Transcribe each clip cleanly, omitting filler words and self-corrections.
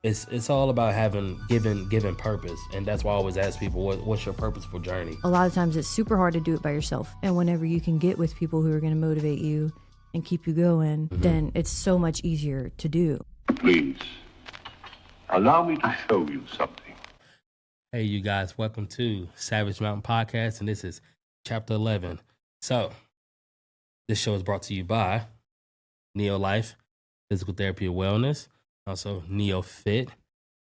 it's all about having given purpose, and that's why I always ask people, what's your purposeful journey? A lot of times it's super hard to do it by yourself. And whenever you can get with people who are going to motivate you and keep you going, then it's so much easier to do. Please, allow me to show you something. Hey, you guys, welcome to Savage Mountain Podcast, and this is Chapter 11. So, this show is brought to you by Neo Life, Physical Therapy and Wellness, also Neo Fit,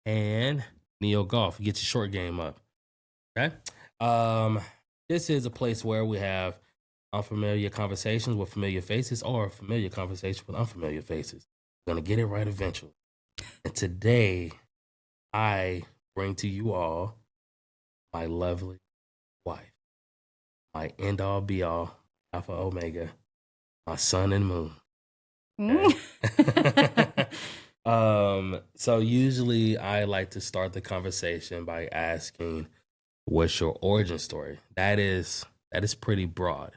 and Neo Golf. Get your short game up, okay? This is a place where we have unfamiliar conversations with familiar faces or familiar conversations with unfamiliar faces. We're going to get it right eventually. And today, I bring to you all my lovely wife, my end-all, be-all, alpha, omega, my sun and moon. Okay? So usually I like to start the conversation by asking, what's your origin story? That is pretty broad.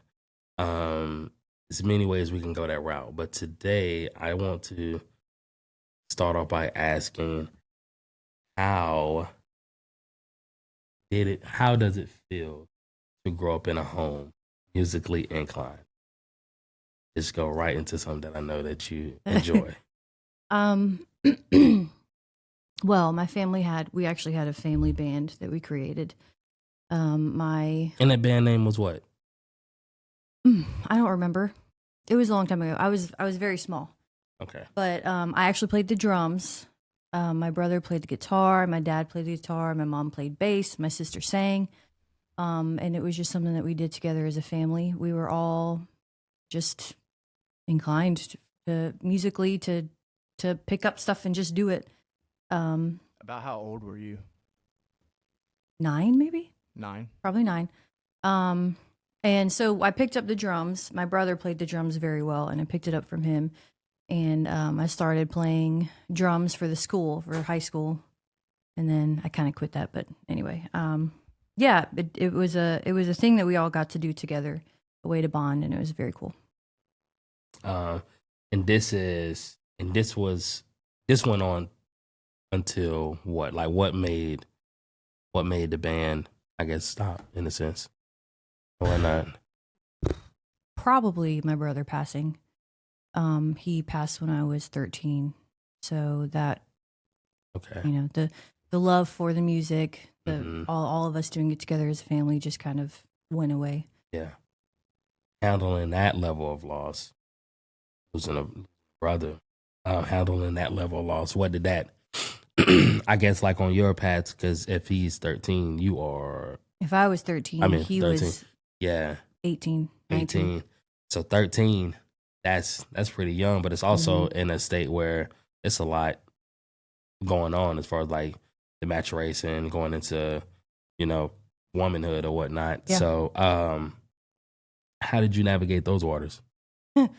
There's many ways we can go that route, but today I want to start off by asking, how does it feel to grow up in a home musically inclined? Just go right into something that I know that you enjoy. Well, we actually had a family band that we created. And that band name was what? I don't remember. It was a long time ago. I was very small. Okay. But I actually played the drums. My brother played the guitar. My dad played the guitar. My mom played bass. My sister sang. And it was just something that we did together as a family. We were all just inclined to musically to pick up stuff and just do it. About how old were you? 9, maybe? 9? Probably 9. And so I picked up the drums. My brother played the drums very well, and I picked it up from him. And I started playing drums for high school. And then I kind of quit that. But anyway, yeah, it was a thing that we all got to do together, a way to bond, and it was very cool. And this went on until what? Like what made the band, I guess, stop in a sense, or not? Probably my brother passing. He passed when I was 13, so that, okay, the love for the music, all of us doing it together as a family just kind of went away. Yeah, handling that level of loss, losing a brother, handling that level of loss. What did that? I guess like on your path, because if he's 13, you are. If I was 13, he 13. was 18, 19. 18. So 13. That's pretty young, but it's also in a state where it's a lot going on as far as like the maturation, going into, womanhood or whatnot. Yeah. So, how did you navigate those waters? It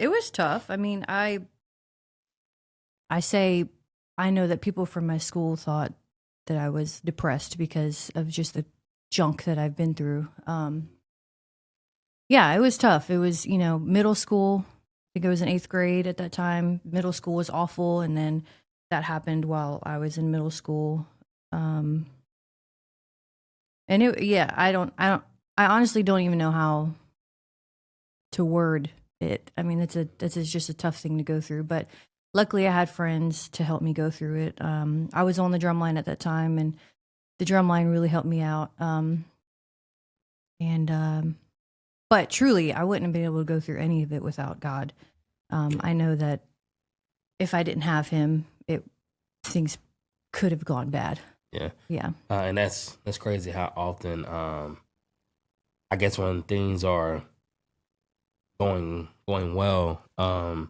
was tough. I mean, I know that people from my school thought that I was depressed because of just the junk that I've been through. Yeah, it was tough. It was, middle school. I think I was in 8th grade at that time. Middle school was awful, and then that happened while I was in middle school. And I honestly don't even know how to word it. I mean, it's just a tough thing to go through, but luckily I had friends to help me go through it. I was on the drum line at that time, and the drum line really helped me out. But truly, I wouldn't have been able to go through any of it without God. I know that if I didn't have him, things could have gone bad. Yeah. Yeah. And that's crazy how often, I guess when things are going well, the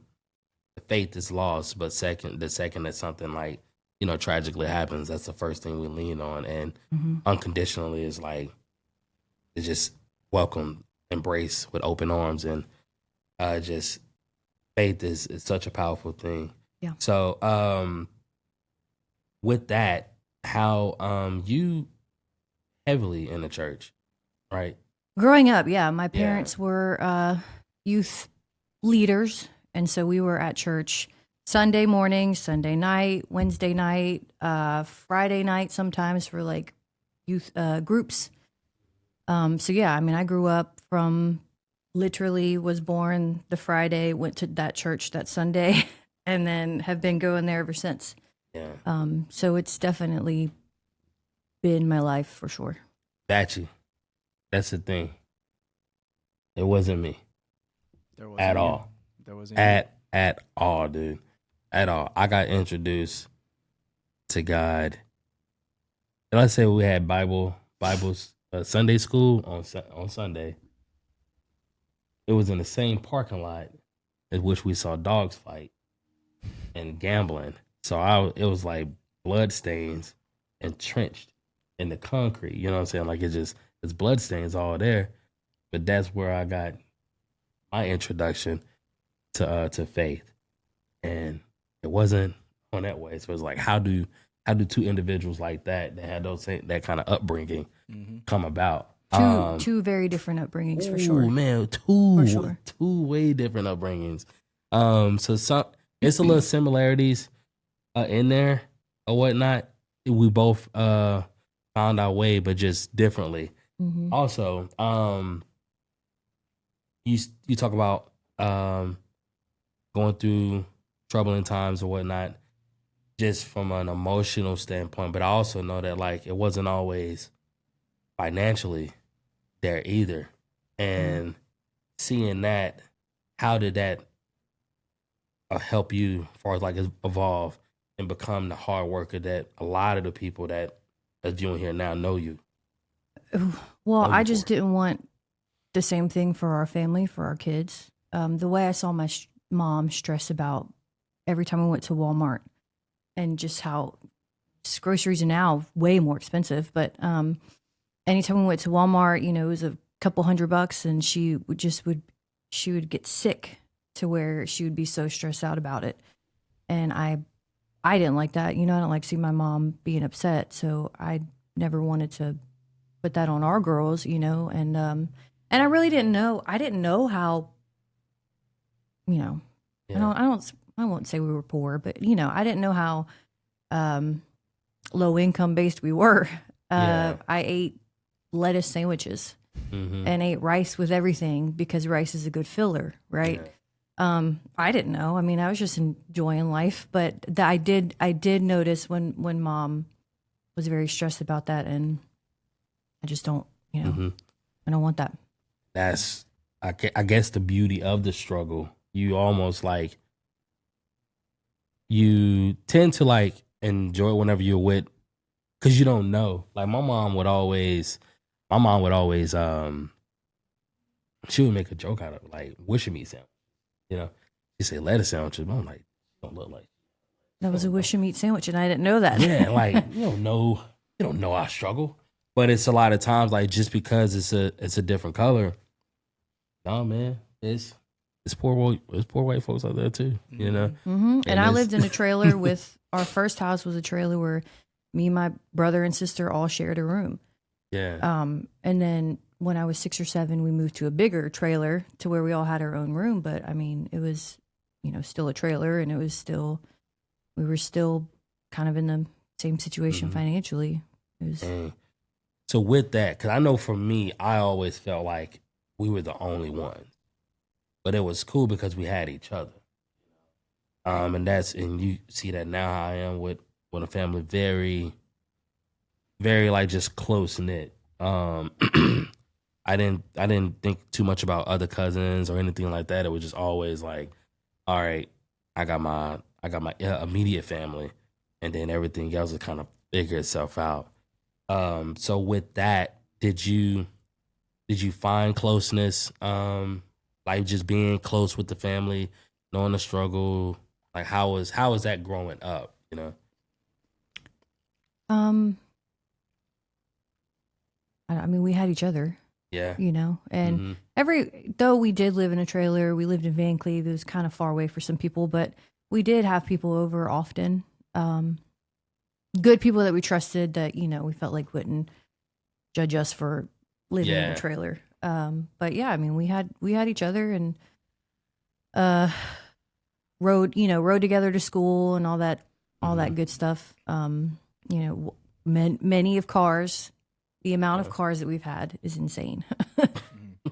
faith is lost. But the second that something like, tragically happens, that's the first thing we lean on. And unconditionally is like, it's just welcome, embrace with open arms, and just faith is such a powerful thing. Yeah. So with that, how you heavily in the church, right? Growing up, yeah, my parents were youth leaders, and so we were at church Sunday morning, Sunday night, Wednesday night, Friday night sometimes for like youth groups. So yeah, I mean, I grew up from literally was born the Friday, went to that church that Sunday, and then have been going there ever since. Yeah. So it's definitely been my life for sure. Got you. That's the thing. It wasn't me. There wasn't At you. all. There wasn't you. At all, dude. At all. I got introduced to God. And let's say we had Bibles Sunday school on Sunday. It was in the same parking lot in which we saw dogs fight and gambling. So it was like blood stains entrenched in the concrete. You know what I'm saying? Like it's blood stains all there. But that's where I got my introduction to faith. And it wasn't on that way. So it was like, how do two individuals like that had that kind of upbringing come about? Two very different upbringings for sure. Oh man, For sure. two way different upbringings. So it's a little similarities in there or whatnot. We both found our way, but just differently. Mm-hmm. Also, you talk about going through troubling times or whatnot, just from an emotional standpoint. But I also know that like it wasn't always financially there either. And seeing that, how did that help you as far as like evolve and become the hard worker that a lot of the people that are viewing here now know you? Well, I just didn't want the same thing for our family, for our kids. The way I saw my mom stress about every time we went to Walmart, and just how groceries are now way more expensive. But anytime we went to Walmart, it was a couple $100, and she would get sick to where she would be so stressed out about it. And I didn't like that. I don't like seeing my mom being upset. So I never wanted to put that on our girls, and I really didn't know. I didn't know how, Yeah. I won't say we were poor, but I didn't know how low income based we were. I ate lettuce sandwiches and ate rice with everything because rice is a good filler, right? Yeah. I didn't know. I mean, I was just enjoying life, but I did notice when mom was very stressed about that, and I just don't, I don't want that. That's I guess the beauty of the struggle. You almost like you tend to like enjoy it whenever you're with, because you don't know. Like my mom would always she would make a joke out of it, like wishing me sandwich. She say lettuce sandwiches. I'm like, don't look like That was a wish and meat sandwich, and I didn't know that. yeah, like you don't know our struggle. But it's a lot of times like just because it's a different color. No man, it's poor white folks out there too. Mm-hmm. And I lived in a trailer with our first house was a trailer where me, my brother, and sister all shared a room. Yeah. And then when I was 6 or 7, we moved to a bigger trailer to where we all had our own room. But I mean, it was, still a trailer, and we were still kind of in the same situation financially. It was. So with that, because I know for me, I always felt like we were the only ones, but it was cool because we had each other. And you see that now how I am with a family, very, very like just close knit. I didn't think too much about other cousins or anything like that. It was just always like, all right, I got my immediate family, and then everything else would kind of figure itself out. So with that, did you find closeness, like just being close with the family, knowing the struggle? Like how was that growing up? I mean, we had each other. Yeah. And though we did live in a trailer, we lived in Van Cleve. It was kind of far away for some people, but we did have people over often. Good people that we trusted that, we felt like wouldn't judge us for living in a trailer. But yeah, I mean, we had each other, and rode together to school and all that good stuff. Many of cars, the amount of cars that we've had is insane.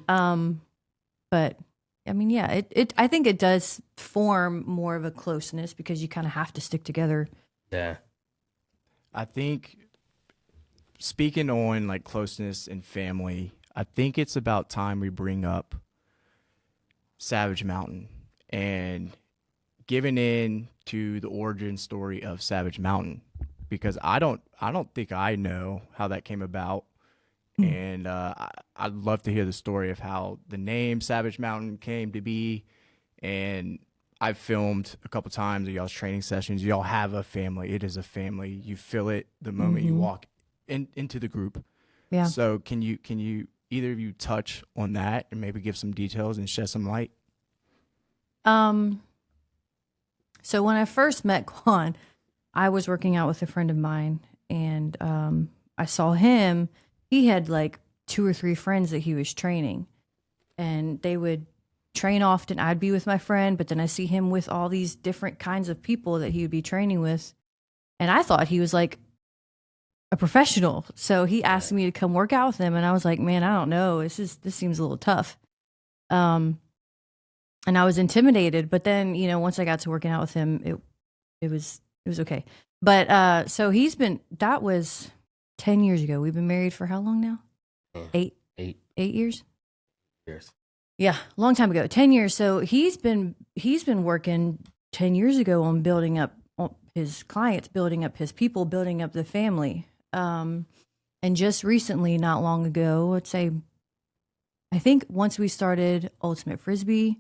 But I mean, yeah, I think it does form more of a closeness because you kind of have to stick together. Yeah. I think speaking on like closeness and family, I think it's about time we bring up Savage Mountain and giving in to the origin story of Savage Mountain, because I don't think I know how that came about. And I'd love to hear the story of how the name Savage Mountain came to be. And I've filmed a couple times of y'all's training sessions. Y'all have a family. It is a family. You feel it the moment you walk into the group. Yeah. So can you either of you touch on that and maybe give some details and shed some light? So when I first met Quan, I was working out with a friend of mine, and I saw him. He had like 2 or 3 friends that he was training, and they would train often. I'd be with my friend, but then I see him with all these different kinds of people that he would be training with, and I thought he was like a professional. So he asked me to come work out with him, and I was like, man, I don't know. This seems a little tough. And I was intimidated, but then, once I got to working out with him, it was okay. But that was 10 years ago. We've been married for how long now? 8 years? Years. Yeah, a long time ago. 10 years. So he's been working 10 years ago on building up his clients, building up his people, building up the family. And just recently, not long ago, I think once we started Ultimate Frisbee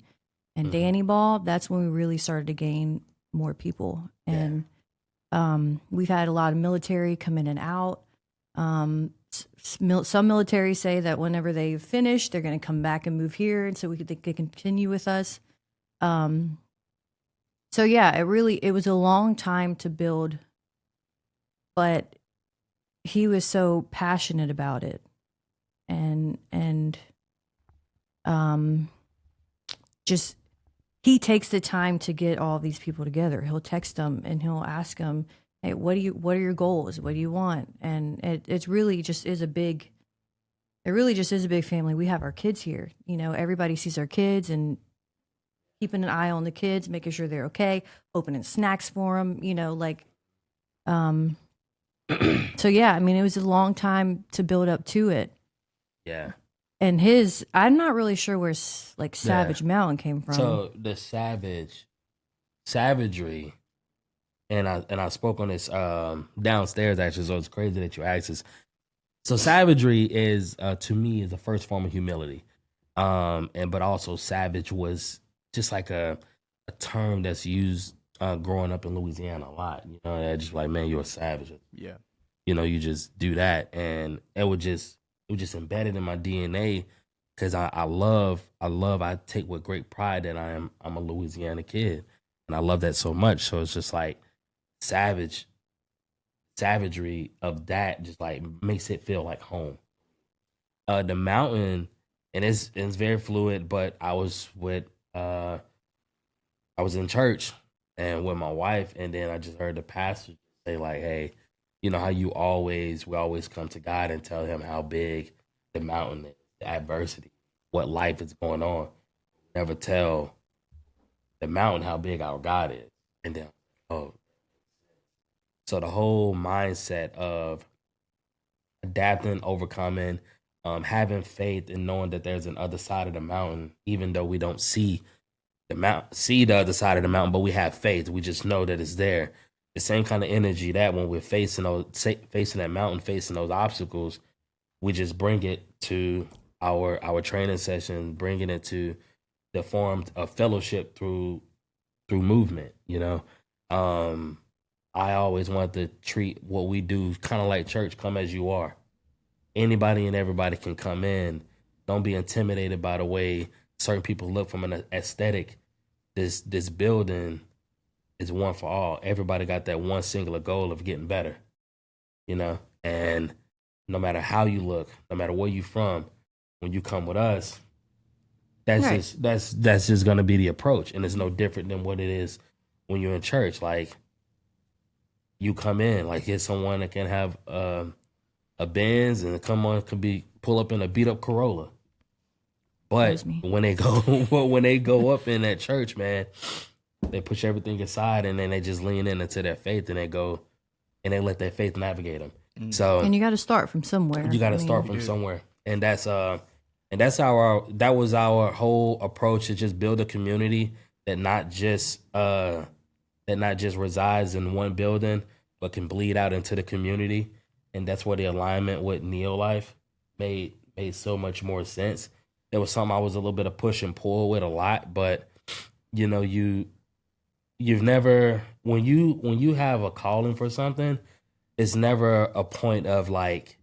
and Danny Ball, that's when we really started to gain more people. And we've had a lot of military come in and out. Some military say that whenever they finish, they're going to come back and move here, and so they could continue with us. So yeah, it was a long time to build, but he was so passionate about it, and just he takes the time to get all these people together. He'll text them and he'll ask them, hey, what are your goals? What do you want? And it really just is a big family. We have our kids here. Everybody sees our kids and keeping an eye on the kids, making sure they're okay, opening snacks for them, so yeah, I mean, it was a long time to build up to it. Yeah. And I'm not really sure where like Savage Mountain came from. So the savagery, and I spoke on this downstairs actually. So it's crazy that you asked this. So savagery is to me is the first form of humility, but also savage was just like a term that's used growing up in Louisiana a lot. Just like, man, you're a savage. Yeah. You just do that, and it was just embedded in my DNA because I take with great pride that I'm a Louisiana kid, and I love that so much. So it's just like savagery of that just like makes it feel like home. The mountain, and it's very fluid, but I was in church and with my wife, and then I just heard the pastor say like, hey, how we always come to God and tell him how big the mountain is, the adversity, what life is going on. Never tell the mountain how big our God is. And then, so the whole mindset of adapting, overcoming, having faith and knowing that there's an other side of the mountain, even though we don't see the other side of the mountain, but we have faith. We just know that it's there. The same kind of energy that when we're facing that mountain, facing those obstacles, we just bring it to our training session, bringing it to the form of fellowship through movement. I always want to treat what we do kind of like church. Come as you are. Anybody and everybody can come in. Don't be intimidated by the way certain people look from an aesthetic. This building is one for all. Everybody got that one singular goal of getting better, and no matter how you look, no matter where you from, when you come with us, That's Right. that's just gonna be the approach, and it's no different than what it is when you're in church. Like you come in, like here's someone that can have a Benz, and come on could be pull up in a beat up Corolla. That But was me. when they go when they go up in that church, man, they push everything aside and then they just lean into their faith and they go and they let their faith navigate them. So And you got to start from somewhere. you got to I mean, start from somewhere, and that's that was our whole approach to just build a community that not just resides in one building, but can bleed out into the community, and that's where the alignment with Neo Life made so much more sense. There was something I was a little bit of push and pull with a lot, but you know you've never when you have a calling for something, it's never a point of like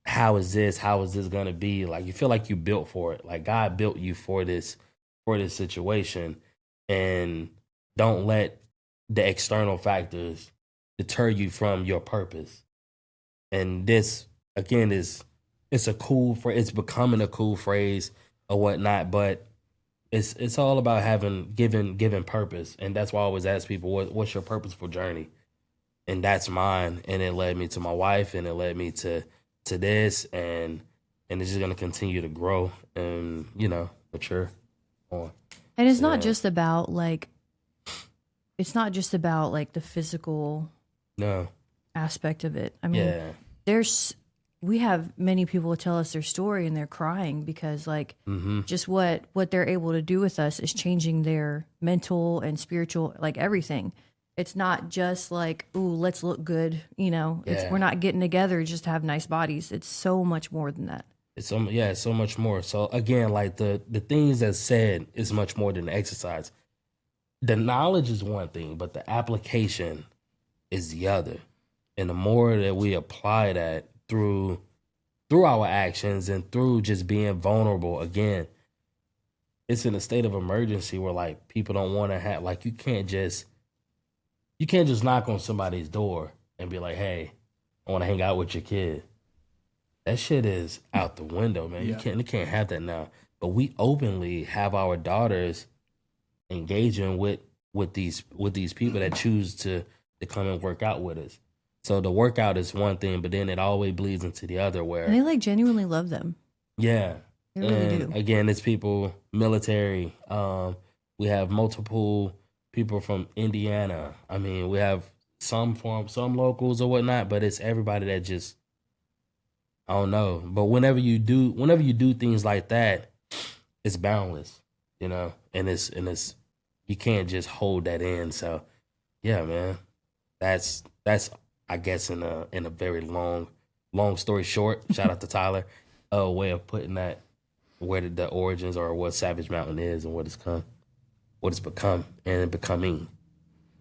how is this gonna be? Like you feel like you built for it. Like God built you for this situation, and don't let the external factors deter you from your purpose. And this again it's a cool it's becoming a cool phrase or whatnot, but it's all about having given purpose, and that's why I always ask people what's your purposeful journey, and that's mine, and it led me to my wife, and it led me to this, and it's just gonna continue to grow and mature on. and it's not just about like, it's not just about like the physical No, aspect of it. I mean, yeah, we have many people tell us their story and they're crying because like just what they're able to do with us is changing their mental and spiritual, like everything. It's not just like, ooh, let's look good. We're not getting together just to have nice bodies. It's so much more than that. it's so much more. So again, like the things that's said is much more than the exercise. The knowledge is one thing, but the application is the other. And the more that we apply that through our actions and through just being vulnerable, again, it's in a state of emergency where like people don't want to have, like you can't just knock on somebody's door and be like, hey, I want to hang out with your kid. That shit is out the window, man. You can't have that now. But we openly have our daughters engaging with these people that choose to come and work out with us. So the workout is one thing, but then it always bleeds into the other where And they like genuinely love them. yeah. They really do. Again, it's people military. We have multiple people from Indiana. I mean, we have some locals or whatnot, but it's everybody that just I don't know. But whenever you do things like that, it's boundless, and it's you can't just hold that in. So yeah, man. That's I guess in a very long story short, shout out to Tyler, a way of putting that where the origins or what Savage Mountain is and what it's become and becoming.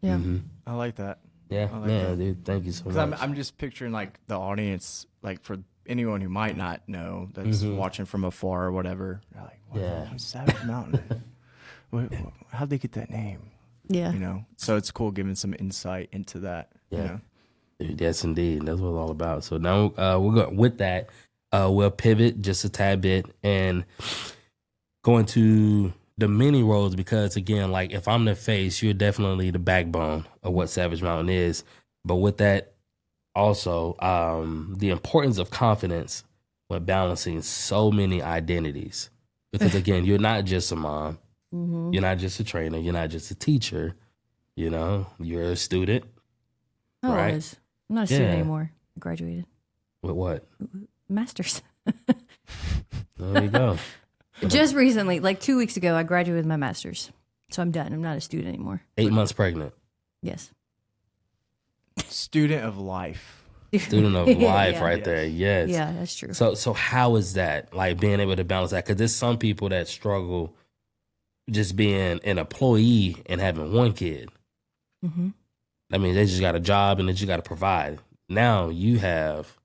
Yeah. I like that. Yeah, I like man, that. dude, thank you so much. Because I'm just picturing like the audience, like for anyone who might not know that's watching from afar or whatever. They're like, what's Savage Mountain? How'd they get that name? Yeah. So it's cool giving some insight into that. Yeah. Dude, yes, indeed. That's what it's all about. So now we're going with that. We'll pivot just a tad bit and go into the mini roles because again, like if I'm the face, you're definitely the backbone of what Savage Mountain is. But with that, also the importance of confidence when balancing so many identities. Because again, you're not just a mom, you're not just a trainer, you're not just a teacher. You're a student. I Right? was. I'm not a student anymore. I graduated. With what? Master's. There you go. Just recently, like 2 weeks ago, I graduated with my master's. So I'm done. I'm not a student anymore. 8 months pregnant. Yes. Student of life. Student of life Yeah. right there. Yes. Yeah, that's true. So how is that? Like being able to balance that? Because there's some people that struggle just being an employee and having one kid. I mean, they just got a job and they just got to provide. Now you have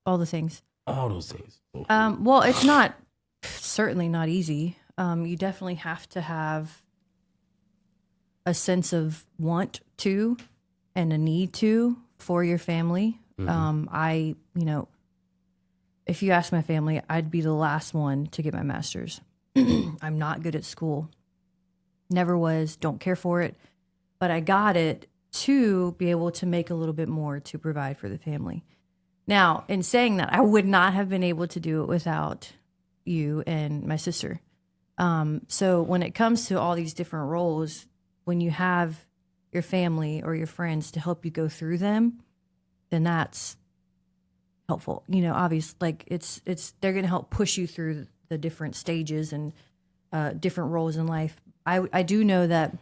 All the things. all those things. Well, it's not certainly not easy. You definitely have to have a sense of want to and a need to for your family. If you ask my family, I'd be the last one to get my master's. I'm not good at school. Never was, don't care for it. But I got it to be able to make a little bit more to provide for the family. Now, in saying that, I would not have been able to do it without you and my sister. So when it comes to all these different roles, when you have your family or your friends to help you go through them, then that's helpful. You know, obviously, like it's they're going to help push you through the different stages and different roles in life. I do know that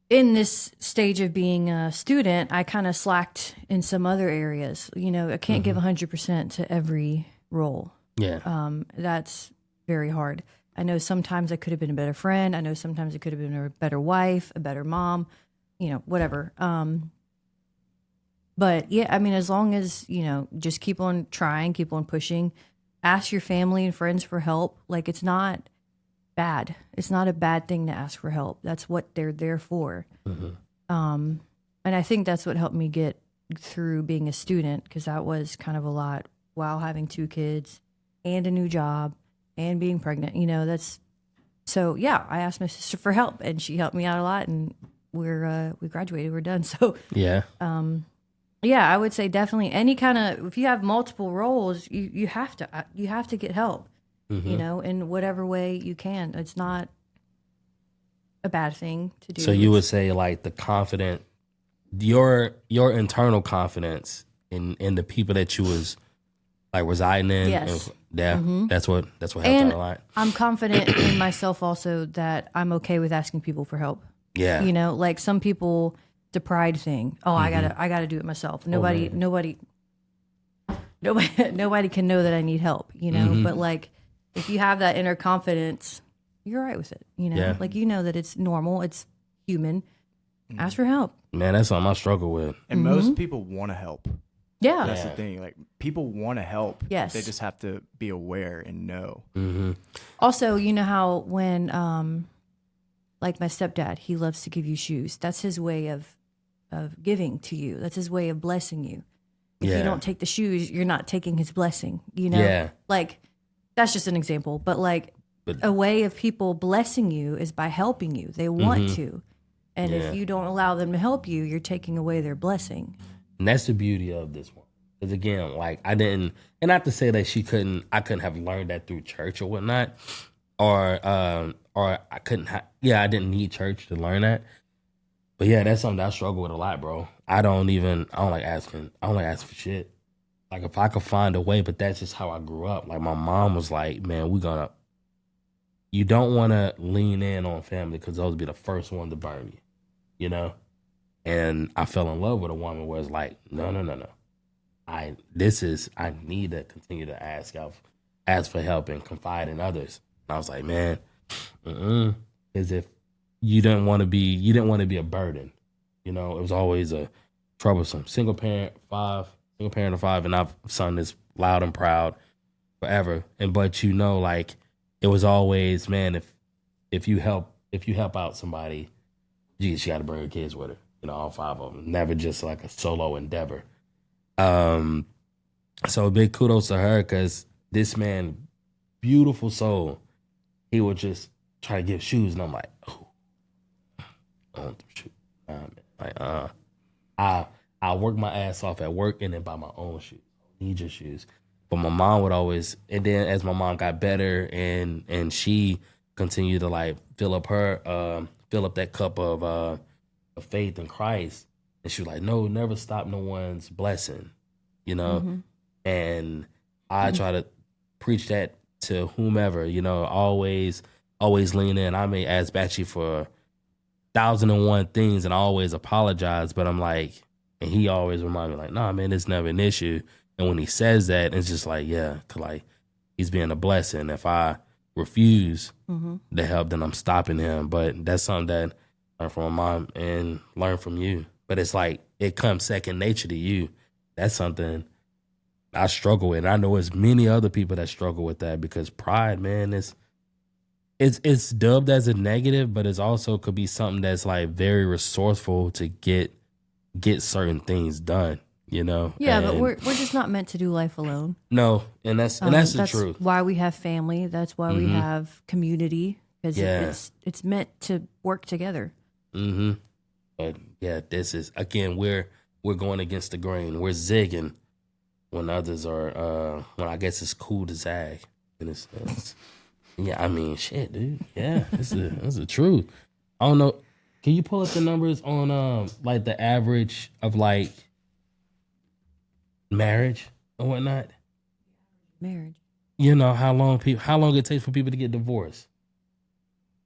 in this stage of being a student, I kind of slacked in some other areas. You know, I can't give 100% to every role. Yeah. That's very hard. I know sometimes I could have been a better friend. I know sometimes I could have been a better wife, a better mom, you know, whatever. But yeah, I mean, as long as, you know, just keep on trying, keep on pushing, ask your family and friends for help. Like, it's not bad. It's not a bad thing to ask for help. That's what they're there for. And I think that's what helped me get through being a student, because that was kind of a lot while having 2 kids and a new job and being pregnant. You know, that's so yeah. I asked my sister for help, and she helped me out a lot, and we graduated. We're done. So Yeah. yeah, I would say definitely any kind of, if you have multiple roles, you have to get help. You know, in whatever way you can. It's not a bad thing to do. So you would say like the confident, your internal confidence in the people that you was like residing in. Yes. And, that's what helped And out a lot. I'm confident in myself also that I'm okay with asking people for help. Yeah. You know, like some people, the pride thing. Oh, I gotta do it myself. Nobody can know that I need help, you know? But like, if you have that inner confidence, you're all right with it, you know? Yeah. Like, you know that it's normal, it's human. Ask for help. Man, that's something I struggle with. And most people want to help. Yeah. That's the thing. Like, people want to help. Yes. They just have to be aware and know. Also, you know how when, like my stepdad, he loves to give you shoes. That's his way of giving to you. That's his way of blessing you. If you don't take the shoes, you're not taking his blessing, you know? Yeah. Like, that's just an example. But like, a way of people blessing you is by helping you. They want to. And if you don't allow them to help you, you're taking away their blessing. And that's the beauty of this one. Because again, like I didn't, and not to say that I couldn't have learned that through church or whatnot, or I couldn't, I didn't need church to learn that. But yeah, that's something that I struggle with a lot, bro. I don't like asking for shit. Like if I could find a way, but that's just how I grew up. Like my mom was like, man, you don't want to lean in on family because those will be the first one to burn you, you know? And I fell in love with a woman where it's like, no. I need to continue to ask for help and confide in others. And I was like, man, as if you didn't want to be a burden. You know, it was always a troublesome single parent of 5, and I've son that's loud and proud forever. But you know, like it was always, man, if you help out somebody, she got to bring her kids with her. You know, all 5 of them. Never just like a solo endeavor. So big kudos to her, because this man, beautiful soul, he would just try to give shoes, and I'm like, oh, I want them shoes. Nah, man. Like, I work my ass off at work and then buy my own shoes. I need your shoes. But my mom would always, and then as my mom got better and she continued to like fill up that cup of faith in Christ, and she was like, no, never stop no one's blessing, you know? And I try to preach that to whomever, you know, always lean in. I may ask Batchy for 1,001 things and I always apologize, but I'm like, and he always remind me like, nah, man, it's never an issue. And when he says that, it's just like, yeah, 'cause like he's being a blessing. If I refuse to help, then I'm stopping him. But that's something that I learned from my mom and learned from you. But it's like, it comes second nature to you. That's something I struggle with. And I know there's many other people that struggle with that, because pride, man, it's dubbed as a negative, but it's also could be something that's like very resourceful to get certain things done. you know. Yeah, but And we're just not meant to do life alone. no, and that's the truth. Why we have family. That's why we have community, because Yeah. it's meant to work together. Mm-hmm. But yeah, this is again we're going against the grain. We're zigging when others are. When I guess it's cool to zag. In a sense. Yeah, I mean, shit, dude. Yeah, it's the truth. I don't know. Can you pull up the numbers on like the average of like marriage and whatnot? Marriage. You know how long it takes for people to get divorced.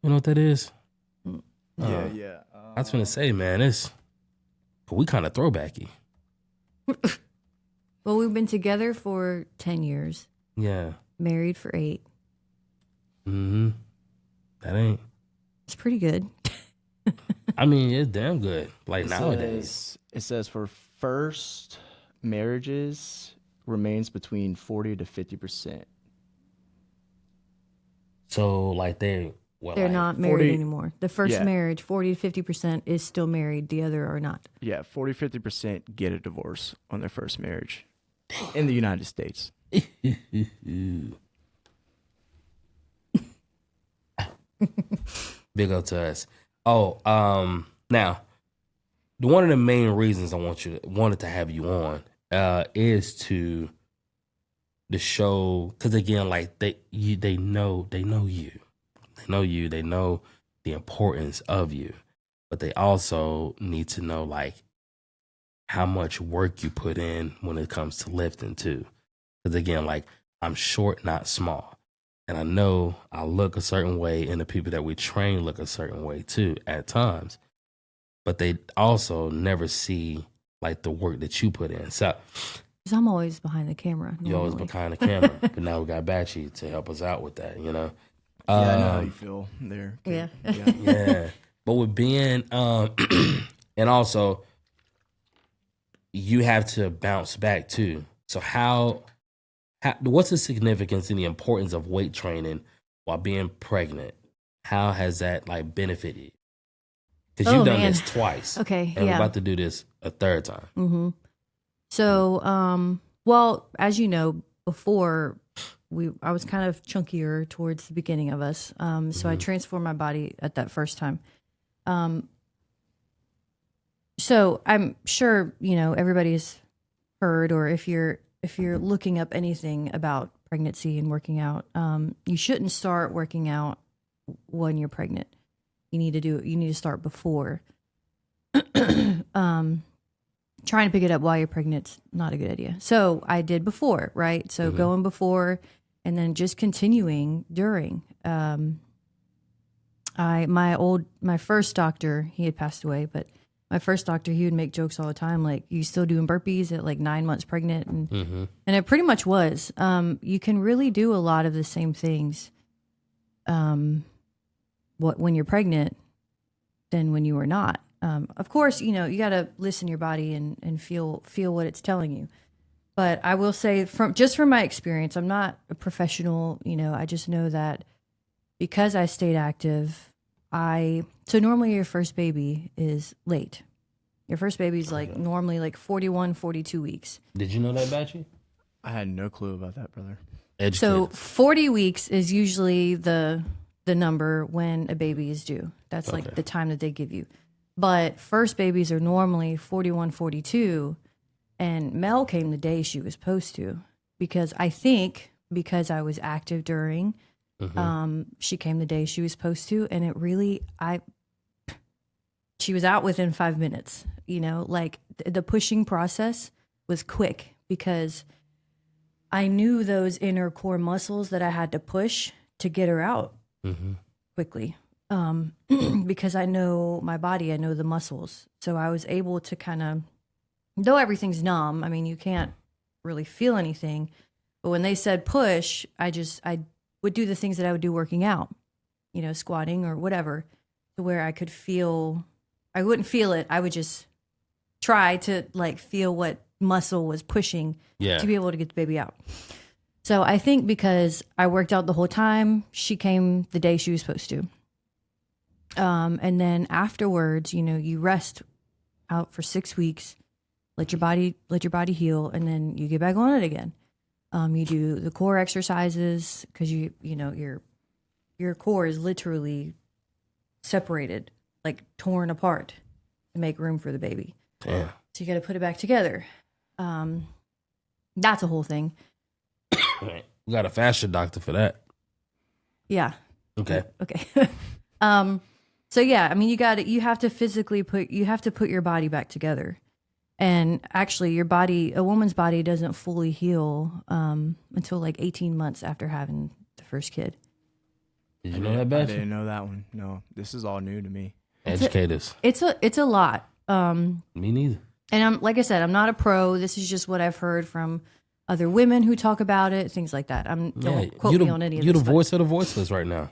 You know what that is? Yeah. I was gonna say, man, we kind of throwbacky. Well, we've been together for 10 years, Yeah. married for 8. Mm-hmm. That ain't. It's pretty good. I mean, it's damn good. Like It nowadays. says for first marriages remains between 40 to 50%. So like They're like, not married 40 anymore. The first Yeah. marriage, 40 to 50% is still married. The other are not. Yeah, 40-50% get a divorce on their first marriage in the United States. Big up to us. Oh, now one of the main reasons I wanted to have you on is to show, because again, like they know you, they know the importance of you, but they also need to know like how much work you put in when it comes to lifting too. Because again, like I'm short, not small. And I know I look a certain way, and the people that we train look a certain way too at times. But they also never see like the work that you put in. So 'Cause I'm always behind the camera. you always normally. behind the camera. But now we got Batchy to help us out with that, you know? Yeah, I know how you feel there. Yeah. Yeah. But with being, and also you have to bounce back too. So what's the significance and the importance of weight training while being pregnant? How has that like benefited you? Because you've done this twice. Okay, And we're yeah. about to do this a third time. Mm-hmm. So, well, as you know, before I was kind of chunkier towards the beginning of us. So I transformed my body at that first time. So I'm sure, everybody's heard, or if you're looking up anything about pregnancy and working out, you shouldn't start working out when you're pregnant. You need to start before. Trying to pick it up while you're pregnant's not a good idea. So I did before, right? So going before and then just continuing during. My first doctor, he had passed away, but my first doctor, he would make jokes all the time, like, you still doing burpees at like 9 months pregnant? And it pretty much was. You can really do a lot of the same things when you're pregnant than when you are not. Of course, you got to listen to your body and feel what it's telling you. But I will say from my experience, I'm not a professional, I just know that because I stayed active, so normally your first baby is late. Your first baby is like normally like 41, 42 weeks. Did you know that, Batchy? I had no clue about that, brother. So 40 weeks is usually the number when a baby is due. That's like the time that they give you. But first babies are normally 41, 42. And Mel came the day she was supposed to, because I was active during, she came the day she was supposed to. And it really, she was out within 5 minutes, like the pushing process was quick because I knew those inner core muscles that I had to push to get her out quickly. Because I know my body, I know the muscles. So I was able to kind of, though everything's numb, I mean, you can't really feel anything. But when they said push, I would do the things that I would do working out, squatting or whatever, to where I could feel, I wouldn't feel it. I would just try to like feel what muscle was pushing to be able to get the baby out. So I think because I worked out the whole time, she came the day she was supposed to. And then afterwards, you rest out for 6 weeks, let your body heal, and then you get back on it again. You do the core exercises because your core is literally separated, like torn apart to make room for the baby. Damn. So you got to put it back together. That's a whole thing. We got a fascia doctor for that. Yeah. Okay. Okay. So yeah, I mean, you have to physically put your body back together. And actually a woman's body doesn't fully heal until like 18 months after having the first kid. Did you know that, I Beth? didn't know that one. No, this is all new to me. Educate us. It's a lot. Me neither. And like I said, I'm not a pro. This is just what I've heard from other women who talk about it, things like that. Don't quote me on any of this. You're the voice of the voiceless right now.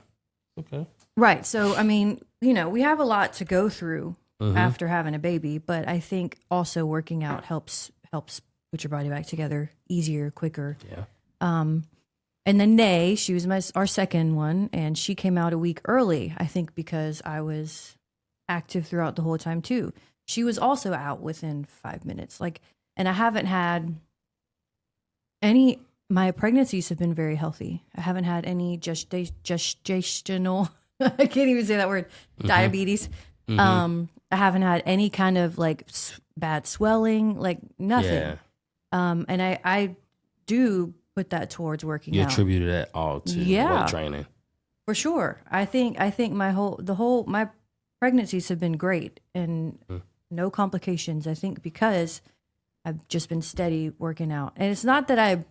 Okay. Right. So, I mean, we have a lot to go through after having a baby, but I think also working out helps put your body back together easier, quicker. Yeah. And then Nay, she was our second one, and she came out a week early, I think because I was active throughout the whole time too. She was also out within 5 minutes. And I haven't had my pregnancies have been very healthy. I haven't had any gestational, I can't even say that word, diabetes. I haven't had any kind of bad swelling, nothing. Yeah. And I do put that towards working You out. attributed that all to weight training. For sure. I think my pregnancies have been great and no complications. I think because I've just been steady working out. And it's not that I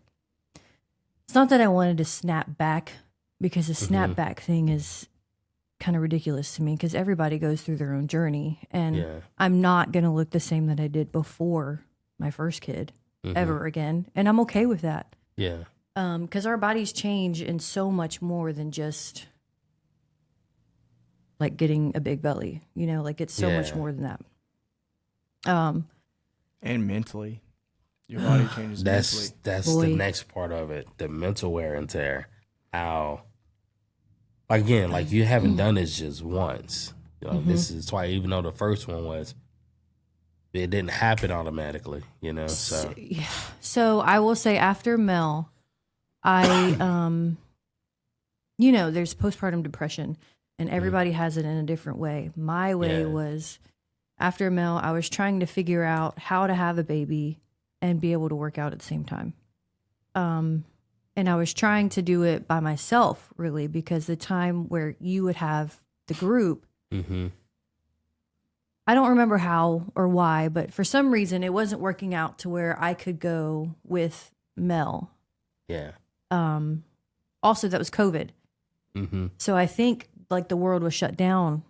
wanted to snap back, because the snap back thing is kind of ridiculous to me, because everybody goes through their own journey, and I'm not going to look the same that I did before my first kid ever again. And I'm okay with that. Yeah. Because our bodies change in so much more than just getting a big belly, it's so much more than that. And mentally, your body changes mentally. That's the next part of it, the mental wear and tear. How, again, you haven't done this just once. This is why, even though the first one it didn't happen automatically, so. So I will say, after Mel, I, there's postpartum depression, and everybody has it in a different way. My way was, after Mel, I was trying to figure out how to have a baby and be able to work out at the same time. And I was trying to do it by myself, really, because the time where you would have the group, I don't remember how or why, but for some reason it wasn't working out to where I could go with Mel. Yeah. Also, that was COVID. So I think the world was shut down.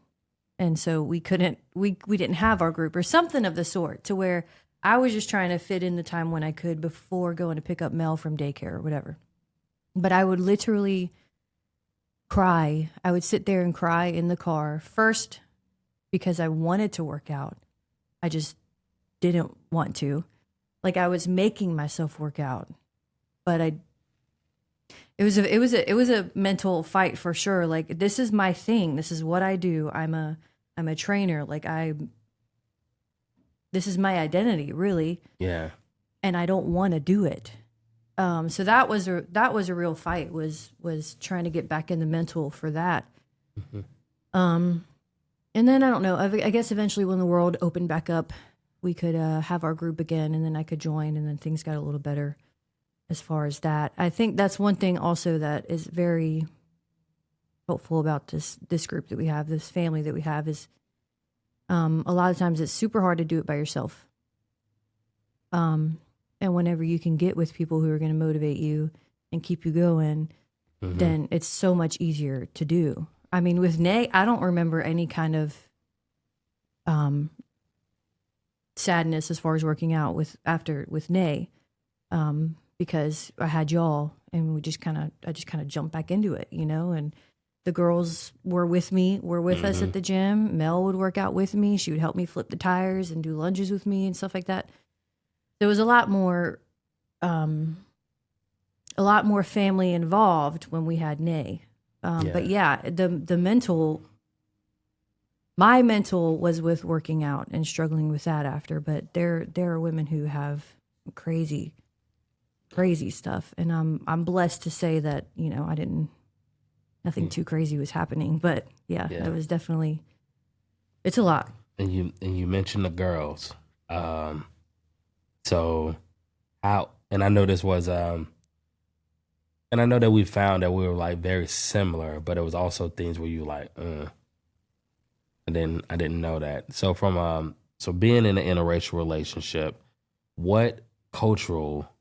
And so we didn't have our group or something of the sort, to where I was just trying to fit in the time when I could before going to pick up Mel from daycare or whatever. But I would literally cry. I would sit there and cry in the car, first because I wanted to work out. I just didn't want to. I was making myself work out, but it was a mental fight for sure. This is my thing. This is what I do. I'm a trainer. This is my identity, really. Yeah. And I don't want to do it. So that was a real fight, was trying to get back in the mental for that. And then I don't know, I guess eventually when the world opened back up, we could have our group again, and then I could join, and then things got a little better as far as that. I think that's one thing also that is very helpful about this group that we have, this family that we have, is a lot of times it's super hard to do it by yourself. And whenever you can get with people who are going to motivate you and keep you going, then it's so much easier to do. I mean, with Nay, I don't remember any kind of sadness as far as working out with Nay, because I had y'all, and I just kind of jumped back into it, and the girls were with us at the gym. Mel would work out with me. She would help me flip the tires and do lunges with me and stuff like that. There was a lot more family involved when we had Nay. But yeah, the mental My mental was with working out and struggling with that after, but there are women who have crazy stuff, and I'm blessed to say that, you know, nothing too crazy was happening, but yeah, it was definitely, it's a lot. And you mentioned the girls. So how, and I know this was and I know that we found that we were like very similar, but it was also things where you like, I didn't know that. So from so being in an interracial relationship, what cultural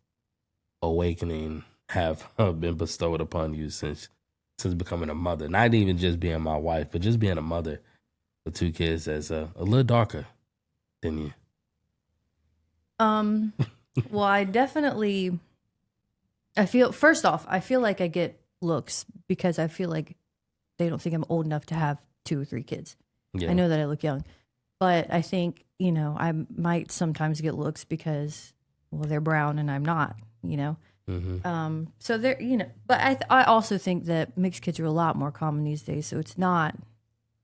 awakening have been bestowed upon you since becoming a mother? Not even just being my wife, but just being a mother with 2 kids that's a little darker than you. Well, I feel, first off, I feel like I get looks because I feel like they don't think I'm old enough to have 2 or 3 kids. Yeah. I know that I look young, but I think, you know, I might sometimes get looks because, well, they're brown and I'm not, you know? Mm-hmm. So they're, you know, but I also think that mixed kids are a lot more common these days. So it's not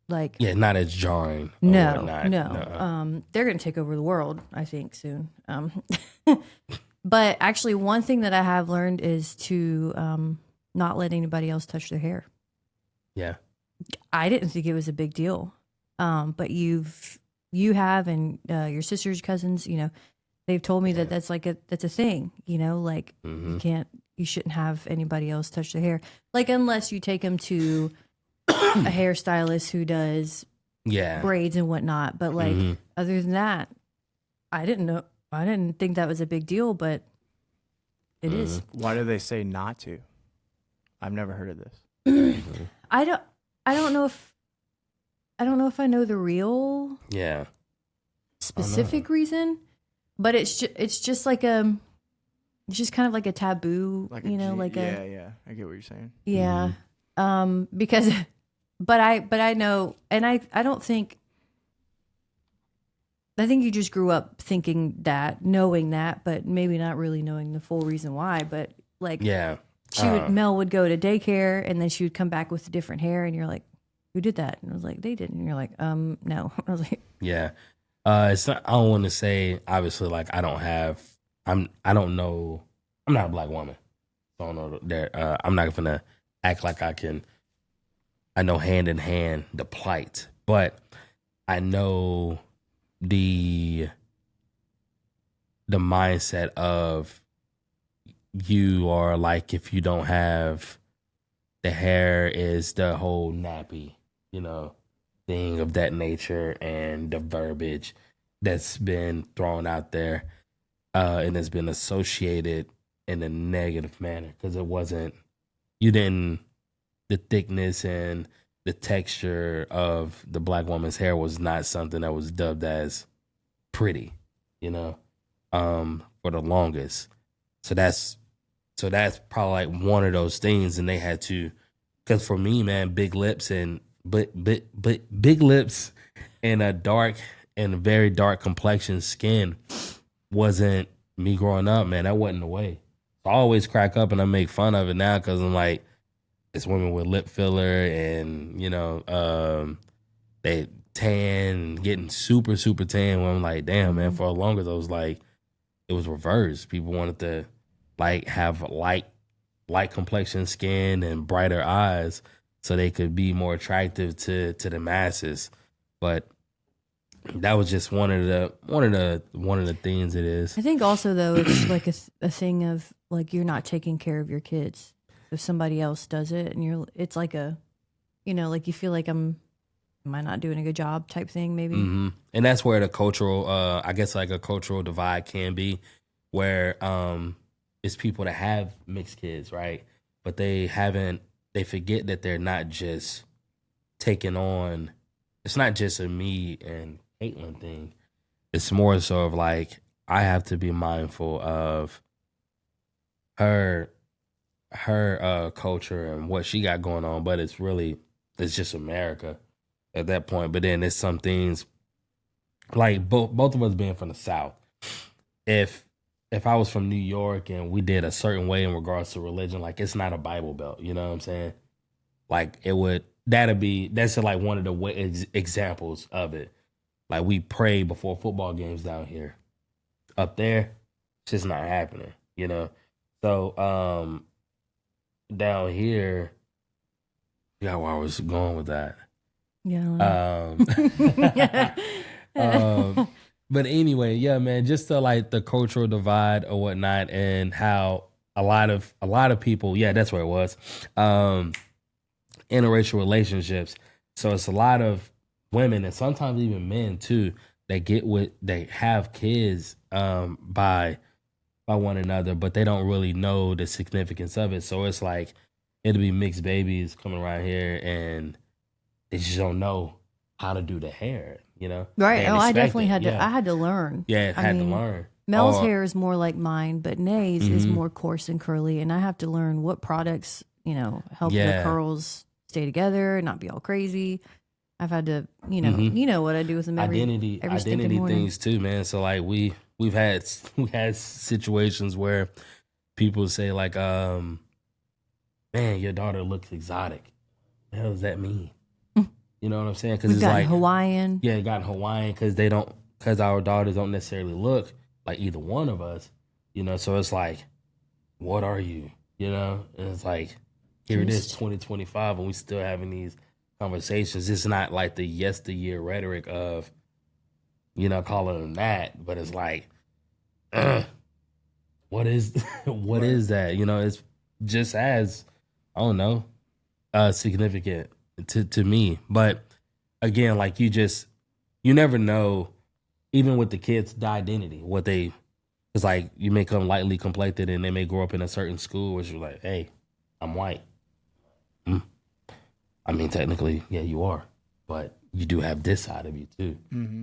like, Yeah, not as jarring. no. No. They're going to take over the world, I think, soon. But actually, one thing that I have learned is to not let anybody else touch their hair. Yeah. I didn't think it was a big deal, but you have, and your sisters, cousins, you know, they've told me that that's a thing. You know, like you shouldn't have anybody else touch their hair, like unless you take them to a hairstylist who does braids and whatnot. But like other than that, I didn't think that was a big deal, but it is. Why do they say not to? I've never heard of this. I don't know if I know the real specific reason, but it's just like it's just kind of like a taboo, like you know, like yeah, I get what you're saying. Yeah. Because but I know, and I don't think, I think you just grew up thinking that, knowing that, but maybe not really knowing the full reason why. But like, Mel would go to daycare, and then she would come back with different hair, and you're like, "Who did that?" And I was like, "They did." And you're like, no. I was like, yeah. It's not. I don't want to say obviously like I don't know. I'm not a black woman. So I don't know that. I'm not gonna act like I know hand in hand the plight, but I know the mindset of you are like, if you don't have the hair, is the whole nappy, you know, thing of that nature, and the verbiage that's been thrown out there and has been associated in a negative manner because the thickness and the texture of the black woman's hair was not something that was dubbed as pretty, you know, for the longest. So that's probably like one of those things, and they had to, because for me, man, big lips and big lips and a dark and very dark complexion skin wasn't me growing up, man. That wasn't the way. I always crack up and I make fun of it now because I'm like, it's women with lip filler and, you know, they tan, getting super, super tan. When I'm like, damn, man, for longer, those like, it was reversed. People wanted to like have light complexion skin and brighter eyes so they could be more attractive to the masses. But that was just one of the things it is. I think also though it's like a thing of like, you're not taking care of your kids. If somebody else does it, and it's like a, you know, like you feel like am I not doing a good job type thing maybe. Mm-hmm. And that's where the cultural, I guess like a cultural divide can be, where it's people that have mixed kids, right? But they forget that they're not just taking on, it's not just a me and Caitlin thing. It's more so of like, I have to be mindful of her culture and what she got going on, but it's just America at that point. But then there's some things like both of us being from the South. If I was from New York and we did a certain way in regards to religion, like it's not a Bible Belt, you know what I'm saying? Like it would that's like one of the examples of it. Like we pray before football games down here. Up there, it's just not happening, you know. So down here, yeah, where I was going with that. Yeah. But anyway, yeah, man, just like the cultural divide or whatnot, and how a lot of people, yeah, that's where it was, interracial relationships. So it's a lot of women and sometimes even men too they have kids by one another, but they don't really know the significance of it. So it's like it'll be mixed babies coming around here and they just don't know how to do the hair, you know? Right. They Oh, I expect definitely it, had to. yeah. I had to learn. Yeah, I had to mean, learn. Mel's Or- hair is more like mine, but Nay's is Mhm. more coarse and curly, and I have to learn what products, help Yeah. the curls stay together, not be all crazy. I've had to, Mhm. you know what I do with them every stinking identity morning. things too, man. So like we've had situations where people say like, man, your daughter looks exotic. What the hell does that mean? You know what I'm saying? Because We've it's gotten like Hawaiian. yeah, it got Hawaiian because our daughters don't necessarily look like either one of us. You know, so it's like, what are you? You know, and it's like here it is, Just- 2025, and we still having these conversations. It's not like the yesteryear rhetoric of, calling them that, but it's like, what is what is that? You know, it's just as I don't know, significant to me. But again, like you never know, even with the kids, the identity, what they. It's like you may come lightly complected, and they may grow up in a certain school, where you're like, "Hey, I'm white." I mean, technically, yeah, you are, but you do have this side of you too,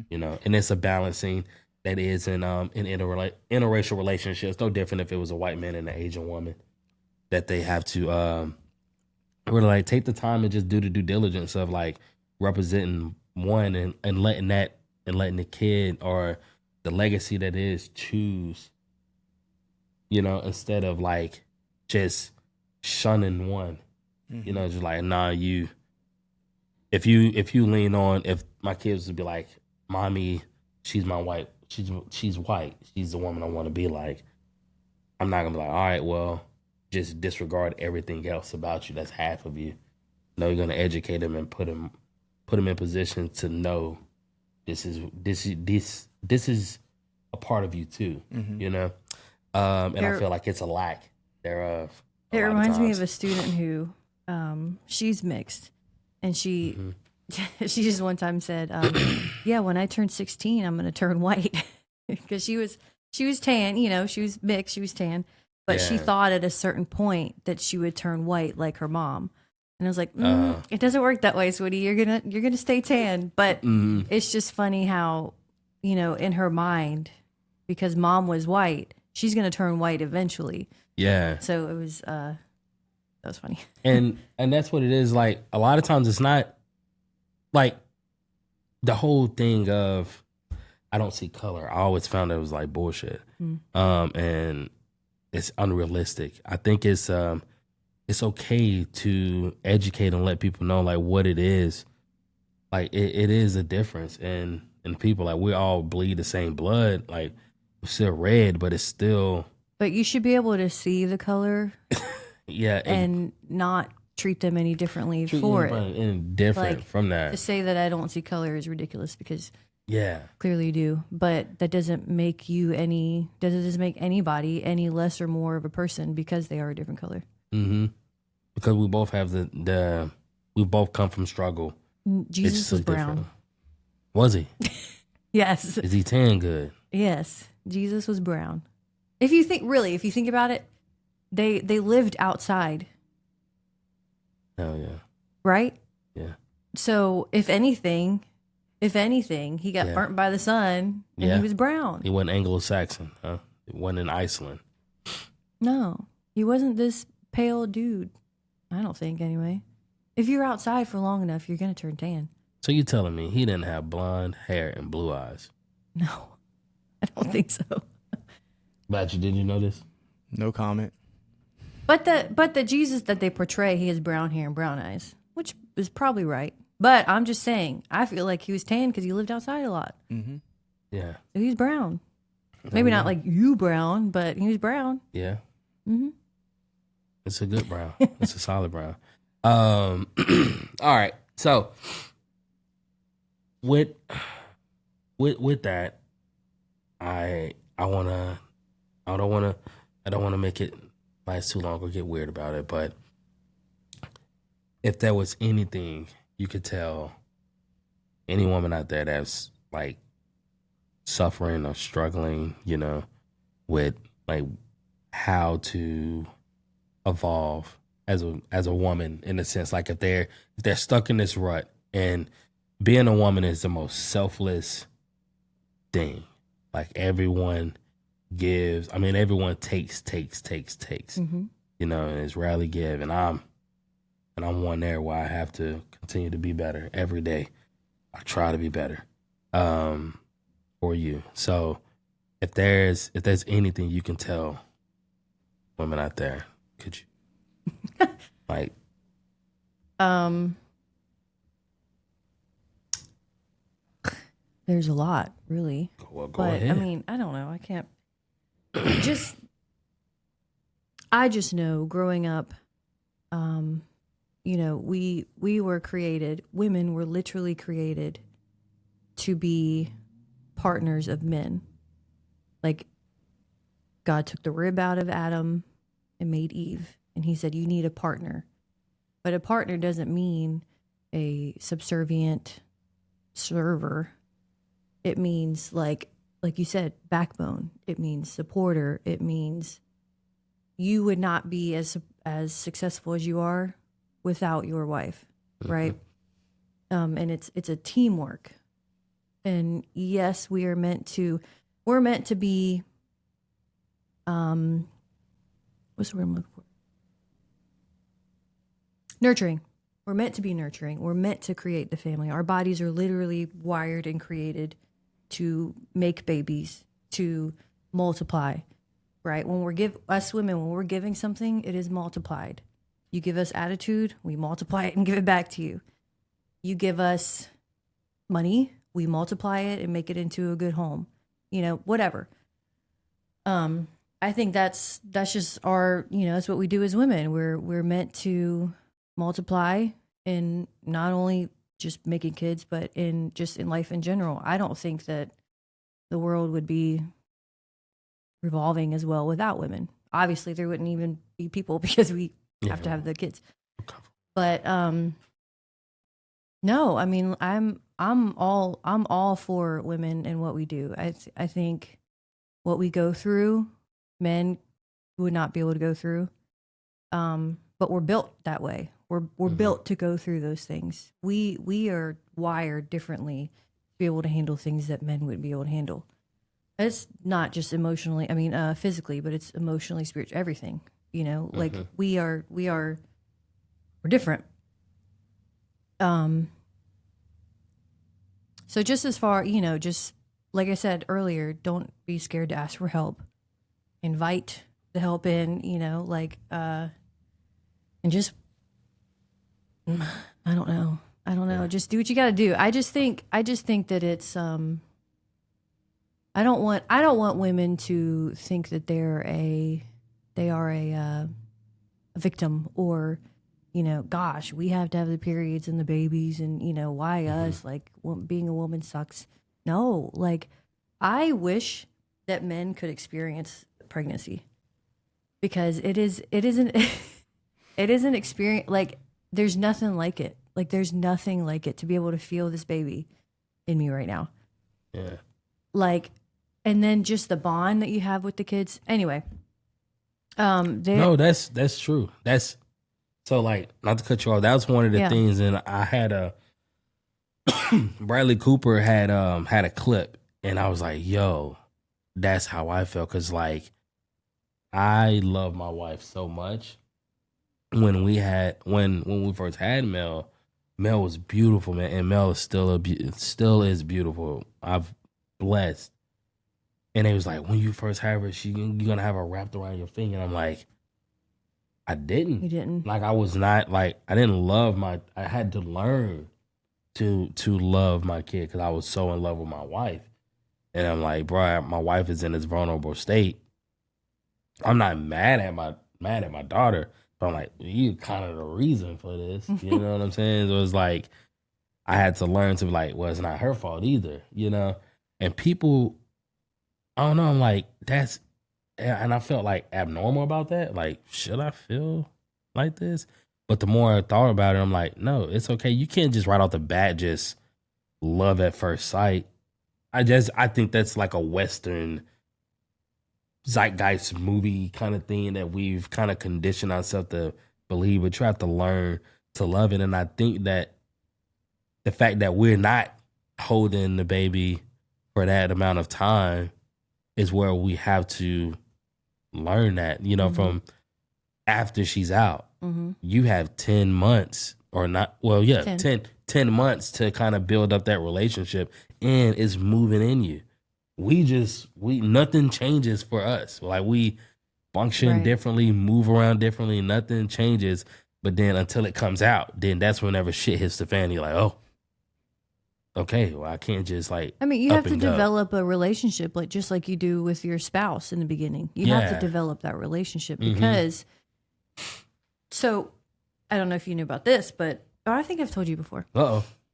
you know. And it's a balancing that is in interracial relationships. No different if it was a white man and an Asian woman, that they have to really like take the time and just do the due diligence of like representing one and letting the kid or the legacy that is choose, instead of like just shunning one. You know, just like, nah, if you lean on, if my kids would be like, mommy, she's white, she's the woman I want to be like, I'm not gonna be like, all right, well, just disregard everything else about you. That's half of you. No, you're gonna educate them and put them in position to know this is a part of you too. You know, and I feel like it's a lack thereof. It reminds me of a student who, she's mixed, and she she just one time said, "Yeah, when I turn 16, I'm going to turn white," because she was tan, she was mixed, she was tan, but she Yeah. thought at a certain point that she would turn white like her mom, and I was like, "It doesn't work that way, sweetie. You're gonna stay tan." But it's just funny how, in her mind, because mom was white, she's going to turn white eventually. Yeah. So it was that was funny. and that's what it is. Like a lot of times it's not like the whole thing of I don't see color. I always found that it was like bullshit. And it's unrealistic. I think it's okay to educate and let people know like what it is. Like it is a difference in people. Like we all bleed the same blood. Like we're still red, but it's still But you should be able to see the color yeah. and not treat them any differently treat for anybody it. any different Like, from that. To say that I don't see color is ridiculous because Yeah. clearly you do. But that doesn't make doesn't make anybody any less or more of a person because they are a different color. Mm-hmm. Because we both have we both come from struggle. Jesus It's was so brown. different. Was he? Yes. Is he tan good? Yes. Jesus was brown. If you think about it, they lived outside, Hell yeah. right? Yeah. So if anything, he got Yeah. burnt by the sun and Yeah. he was brown. He wasn't Anglo-Saxon, huh? He wasn't in Iceland. No, he wasn't this pale dude. I don't think anyway. If you're outside for long enough, you're going to turn tan. So you telling me he didn't have blonde hair and blue eyes? No, I don't think so. Batcher, did you know this? No comment. But the Jesus that they portray, he has brown hair and brown eyes, which was probably right. But I'm just saying, I feel like he was tan because he lived outside a lot. Mm-hmm. Yeah. So he's brown. Maybe not like you brown, but he was brown. Yeah. Mm-hmm. It's a good brown. It's a solid brown. All right. So with that, I don't wanna make it last too long or get weird about it, but if there was anything you could tell any woman out there that's like suffering or struggling, with like how to evolve as a woman, in a sense, like if they're stuck in this rut, and being a woman is the most selfless thing. Like everyone takes. Mm-hmm. And it's rarely give, and I'm one there where I have to continue to be better every day. I try to be better for you. So if there's anything you can tell women out there, could you? Like, there's a lot, really. go But ahead. I mean, I don't know. I can't. I just know growing up, we were created. Women were literally created to be partners of men. Like God took the rib out of Adam and made Eve, and He said, "You need a partner." But a partner doesn't mean a subservient server. It means like you said, backbone. It means supporter. It means you would not be as successful as you are without your wife, right? And it's a teamwork. And yes, we're meant to be what's the word I'm looking for? Nurturing. We're meant to be nurturing. We're meant to create the family. Our bodies are literally wired and created to make babies, to multiply, right? When we're giving something, it is multiplied. You give us attitude, we multiply it and give it back to you. You give us money, we multiply it and make it into a good home. Whatever. I think that's just our, that's what we do as women. We're meant to multiply, in not only just making kids, but in life in general. I don't think that the world would be revolving as well without women. Obviously, there wouldn't even be people because we have to have the kids. But no, I mean, I'm all for women and what we do. I think what we go through, men would not be able to go through. But we're built that way. We're built to go through those things. We are wired differently to be able to handle things that men wouldn't be able to handle. It's not just emotionally, physically, but it's emotionally, spiritually, everything. Like we're different. So just as far, just like I said earlier, don't be scared to ask for help. Invite the help in, and just, I don't know. Yeah. Just do what you got to do. I just think that it's, I don't want women to think that they are a victim, or, gosh, we have to have the periods and the babies, and, why us? Like, being a woman sucks. No, like, I wish that men could experience pregnancy, because it isn't it isn't experience, like, there's nothing like it. Like, there's nothing like it to be able to feel this baby in me right now. Yeah. Like, and then just the bond that you have with the kids. Anyway, no, that's true. That's so, like, not to cut you off. That was one of the things, and I had Bradley Cooper had a clip, and I was like, yo, that's how I felt, because like I love my wife so much. When we first had Mel was beautiful, man, and Mel is still is beautiful. I've blessed. And it was like, when you first have her, you're gonna have her wrapped around your finger. And I'm like, I didn't. You didn't? Like, I was not, like, I didn't love I had to learn to love my kid because I was so in love with my wife. And I'm like, bro, my wife is in this vulnerable state. I'm not mad at my daughter, but I'm like, you kind of the reason for this. You know what I'm saying? So it was like, I had to learn to be like, well, it's not her fault either, you know? And people, I don't know, I'm like, and I felt like abnormal about that. Like, should I feel like this? But the more I thought about it, I'm like, no, it's okay. You can't just right off the bat just love at first sight. I think that's like a Western zeitgeist movie kind of thing that we've kind of conditioned ourselves to believe, but you have to learn to love it. And I think that the fact that we're not holding the baby for that amount of time is where we have to learn that, you know, from after she's out. You have 10 months or not. Well, yeah, 10 months to kind of build up that relationship, and it's moving in you. Nothing changes for us. Like, we function differently, move around differently, nothing changes. But then until it comes out, then that's whenever shit hits the fan. You're like, oh, okay, well, I can't just like. I mean, you have to develop a relationship, like just like you do with your spouse in the beginning. You have to develop that relationship because. So, I don't know if you knew about this, but I think I've told you before.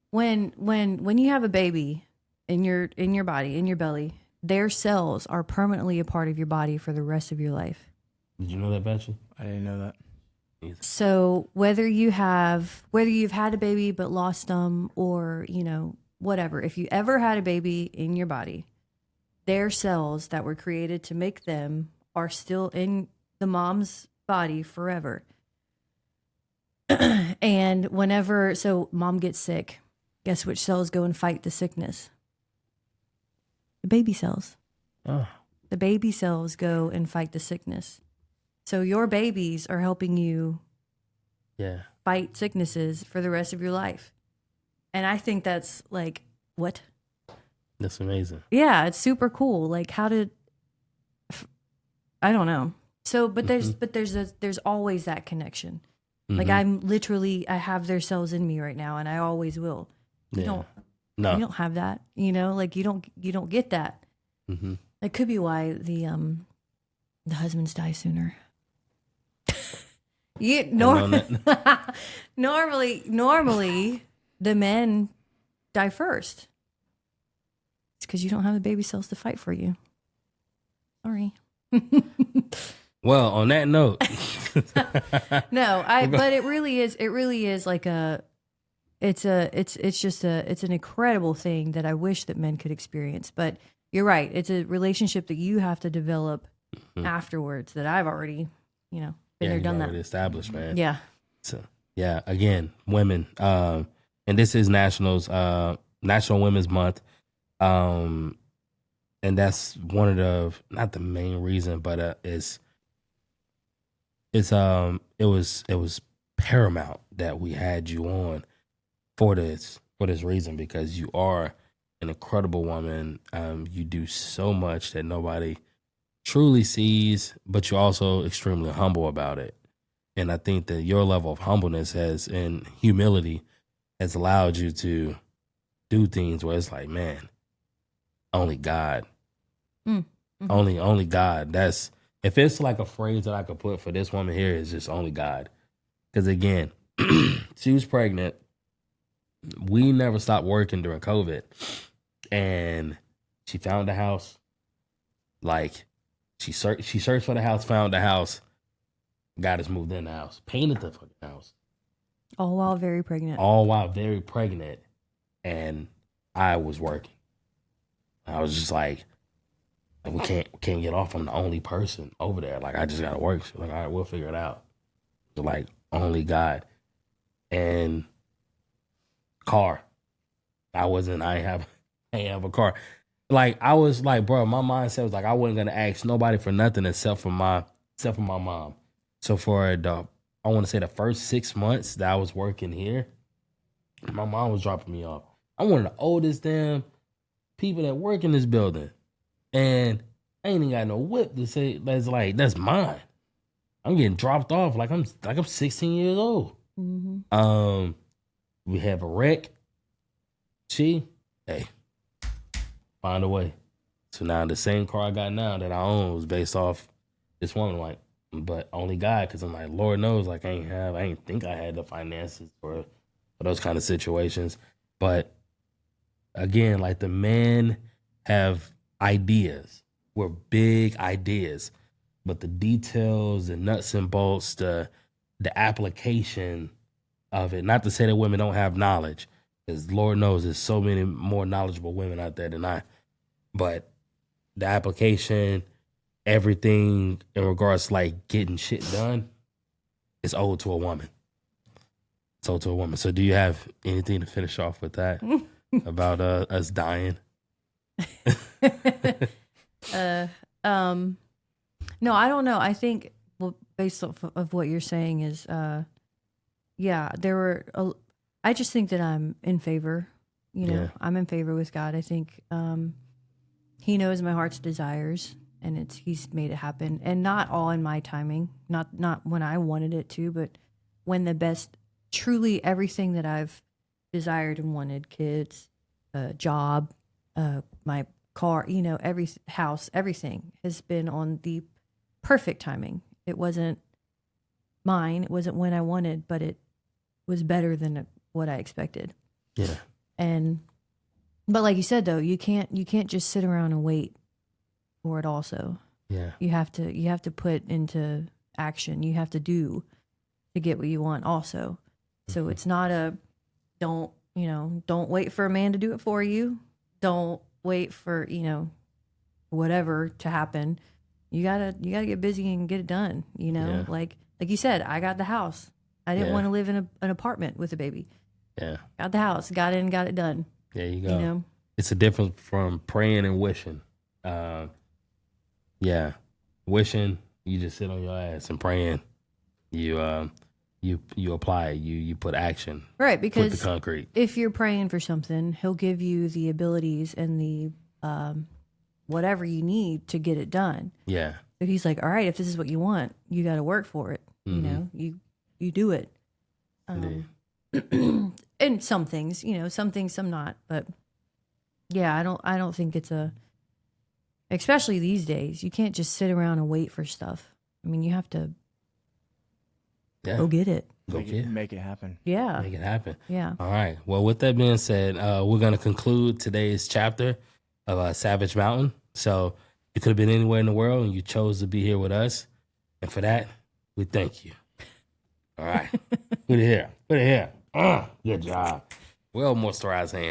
When you have a baby in your body, in your belly, their cells are permanently a part of your body for the rest of your life. Did you know that, Betsy? I didn't know that. So whether you've had a baby but lost them, or whatever, if you ever had a baby in your body, their cells that were created to make them are still in the mom's body forever. And so mom gets sick, guess which cells go and fight the sickness? The baby cells. Oh. The baby cells go and fight the sickness. So your babies are helping you fight sicknesses for the rest of your life. And I think that's like, what? That's amazing. Yeah, it's super cool. Like, I don't know. So, but there's always that connection. Like, I have their cells in me right now, and I always will. You don't have that, like you don't get that. That could be why the husbands die sooner. Normally the men die first. It's because you don't have the baby cells to fight for you. Sorry. Well, on that note. But it really is like it's an incredible thing that I wish that men could experience. But you're right. It's a relationship that you have to develop afterwards that I've already, been there, done that. Established, man. Yeah. So, yeah, again, women. And this is National Women's Month. And that's one of the, not the main reason, but it was paramount that we had you on for this reason, because you are an incredible woman. You do so much that nobody truly sees, but you're also extremely humble about it. And I think that your level of humbleness and humility has allowed you to do things where it's like, man, only God. Only God. That's, if it's like a phrase that I could put for this woman here, is just only God. Because again, she was pregnant. We never stopped working during COVID. And she found the house. Like, she searched for the house, found the house, got us moved in the house, painted the fucking house. All while very pregnant. And I was working. I was just like, we can't get off. I'm the only person over there. Like, I just gotta work. So like, all right, we'll figure it out. So like, only God. And car. I ain't have a car. Like, I was like, bro, my mindset was like, I wasn't gonna ask nobody for nothing except for my mom. So for I want to say the first 6 months that I was working here, my mom was dropping me off. I'm one of the oldest damn people that work in this building. And I ain't even got no whip to say that's mine. I'm getting dropped off like I'm 16 years old. Mm-hmm. We have a wreck. Hey, find a way. So now the same car I got now that I own was based off this woman, like, but only God, because I'm like, Lord knows, like I ain't think I had the finances for those kind of situations. But again, like the men have ideas. We're big ideas, but the details, the nuts and bolts, the application of it. Not to say that women don't have knowledge, because Lord knows there's so many more knowledgeable women out there than I. But the application, everything in regards to like getting shit done, is owed to a woman. It's owed to a woman. So do you have anything to finish off with that about us dying? No, I don't know. I think, well, based off of what you're saying is, yeah, I just think that I'm in favor. Yeah. I'm in favor with God. I think He knows my heart's desires, and He's made it happen. And not all in my timing, not when I wanted it to, but when the best, truly everything that I've desired and wanted, kids, job, my car, every house, everything has been on the perfect timing. It wasn't mine. It wasn't when I wanted, but it was better than what I expected. Yeah. But like you said, though, you can't just sit around and wait for it also. Yeah. You have to put into action. You have to do to get what you want also. So it's not don't wait for a man to do it for you. Don't wait for, whatever to happen. You gotta get busy and get it done. Yeah. Like you said, I got the house. I didn't want to live in an apartment with a baby. Yeah. Got the house, got in, got it done. There you go. It's a difference from praying and wishing. Yeah. Wishing, you just sit on your ass, and praying, you apply it. You put action. Right, because put the concrete. If you're praying for something, He'll give you the abilities and the whatever you need to get it done. Yeah. So He's like, all right, if this is what you want, you got to work for it. You do it. And some things, some not. But yeah, I don't think it's especially these days, you can't just sit around and wait for stuff. I mean, you have to go get it. Make it happen. Yeah. Make it happen. Yeah. All right. Well, with that being said, we're going to conclude today's chapter of Savage Mountain. So you could have been anywhere in the world, and you chose to be here with us. And for that, we thank you. All right. Put it here. Good job. Well, moisturize hands.